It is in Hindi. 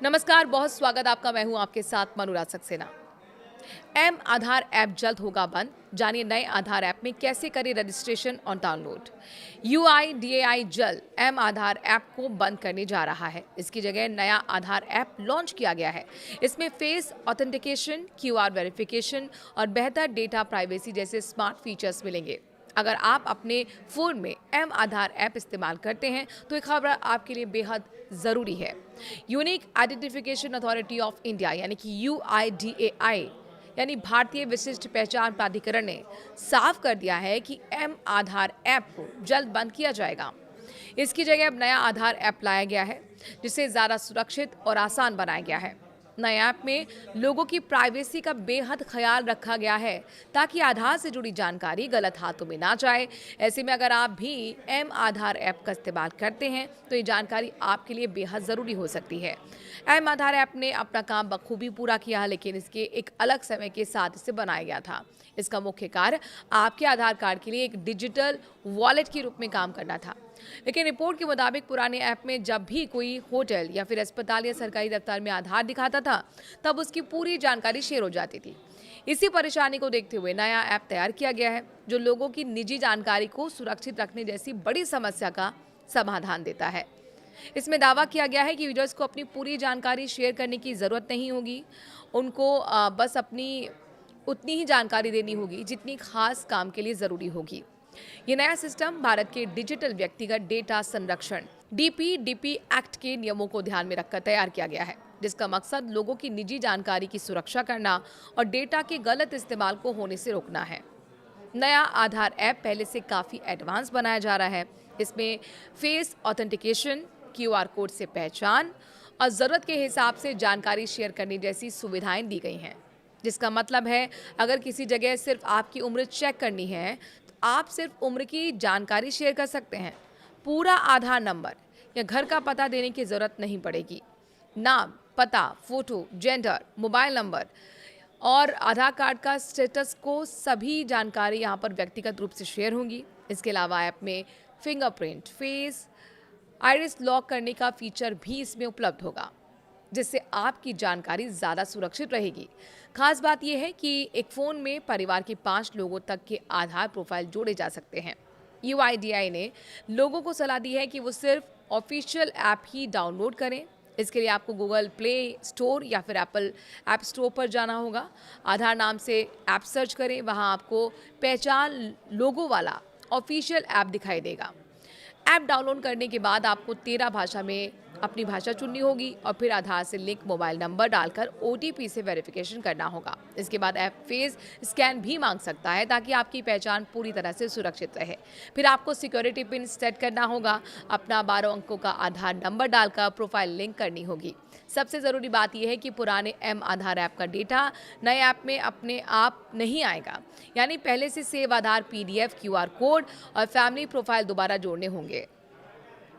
नमस्कार, बहुत स्वागत आपका। मैं हूं आपके साथ मनुराज सक्सेना। एम आधार ऐप जल्द होगा बंद। जानिए नए आधार ऐप में कैसे करें रजिस्ट्रेशन और डाउनलोड। यूआईडीएआई जल्द एम आधार ऐप को बंद करने जा रहा है। इसकी जगह नया आधार ऐप लॉन्च किया गया है। इसमें फेस ऑथेंटिकेशन, क्यूआर वेरिफिकेशन और बेहतर डेटा प्राइवेसी जैसे स्मार्ट फीचर्स मिलेंगे। अगर आप अपने फ़ोन में एम आधार ऐप इस्तेमाल करते हैं तो ये खबर आपके लिए बेहद ज़रूरी है। Unique identification authority of India यानी कि यूआईडीएआई यानी भारतीय विशिष्ट पहचान प्राधिकरण ने साफ कर दिया है कि एम आधार ऐप को जल्द बंद किया जाएगा। इसकी जगह अब नया आधार ऐप लाया गया है, जिसे ज़्यादा सुरक्षित और आसान बनाया गया है। नए ऐप में लोगों की प्राइवेसी का बेहद ख्याल रखा गया है, ताकि आधार से जुड़ी जानकारी गलत हाथों में ना जाए। ऐसे में अगर आप भी एम आधार ऐप का इस्तेमाल करते हैं तो ये जानकारी आपके लिए बेहद ज़रूरी हो सकती है। एम आधार ऐप ने अपना काम बखूबी पूरा किया, लेकिन इसके एक अलग समय के साथ इसे बनाया गया था। इसका मुख्य कार्य आपके आधार कार्ड के लिए एक डिजिटल वॉलेट के रूप में काम करना था। लेकिन रिपोर्ट के मुताबिक पुराने ऐप में जब भी कोई होटल या फिर अस्पताल या सरकारी दफ्तर में आधार दिखाता था, तब उसकी पूरी जानकारी शेयर हो जाती थी। इसी परेशानी को देखते हुए नया ऐप तैयार किया गया है, जो लोगों की निजी जानकारी को सुरक्षित रखने जैसी बड़ी समस्या का समाधान देता है। इसमें दावा किया गया है कि यूजर्स को अपनी पूरी जानकारी शेयर करने की ज़रूरत नहीं होगी। उनको बस अपनी उतनी ही जानकारी देनी होगी जितनी खास काम के लिए ज़रूरी होगी। ये नया सिस्टम भारत के डिजिटल व्यक्तिगत डेटा संरक्षण डीपीडीपी एक्ट के नियमों को ध्यान में रखकर तैयार किया गया है, जिसका मकसद लोगों की निजी जानकारी की सुरक्षा करना और डेटा के गलत इस्तेमाल को होने से रोकना है। नया आधार ऐप पहले से काफ़ी एडवांस बनाया जा रहा है। इसमें फेस ऑथेंटिकेशन, क्यूआर कोड से पहचान और ज़रूरत के हिसाब से जानकारी शेयर करने जैसी सुविधाएं दी गई हैं। जिसका मतलब है, अगर किसी जगह सिर्फ आपकी उम्र चेक करनी है तो आप सिर्फ उम्र की जानकारी शेयर कर सकते हैं। पूरा आधार नंबर या घर का पता देने की ज़रूरत नहीं पड़ेगी। नाम, पता, फोटो, जेंडर, मोबाइल नंबर और आधार कार्ड का स्टेटस को सभी जानकारी यहाँ पर व्यक्तिगत रूप से शेयर होंगी। इसके अलावा ऐप में फिंगरप्रिंट, फेस आइरिस लॉक करने का फीचर भी इसमें उपलब्ध होगा, जिससे आपकी जानकारी ज़्यादा सुरक्षित रहेगी। खास बात यह है कि एक फ़ोन में परिवार के 5 लोगों तक के आधार प्रोफाइल जोड़े जा सकते हैं। यूआईडीआई ने लोगों को सलाह दी है कि वो सिर्फ ऑफिशियल ऐप ही डाउनलोड करें। इसके लिए आपको गूगल प्ले स्टोर या फिर एप्पल ऐप स्टोर पर जाना होगा। आधार नाम से ऐप सर्च करें, वहाँ आपको पहचान लोगो वाला ऑफिशियल ऐप दिखाई देगा। ऐप डाउनलोड करने के बाद आपको 13 भाषा में अपनी भाषा चुननी होगी और फिर आधार से लिंक मोबाइल नंबर डालकर ओटीपी से वेरिफिकेशन करना होगा। इसके बाद ऐप फेस स्कैन भी मांग सकता है, ताकि आपकी पहचान पूरी तरह से सुरक्षित रहे। फिर आपको सिक्योरिटी पिन सेट करना होगा। अपना 12 अंकों का आधार नंबर डालकर प्रोफाइल लिंक करनी होगी। सबसे ज़रूरी बात यह है कि पुराने एम आधार ऐप का डेटा नए ऐप में अपने आप नहीं आएगा, यानी पहले से सेव आधार PDF, क्यूआर कोड और फैमिली प्रोफाइल दोबारा जोड़ने होंगे।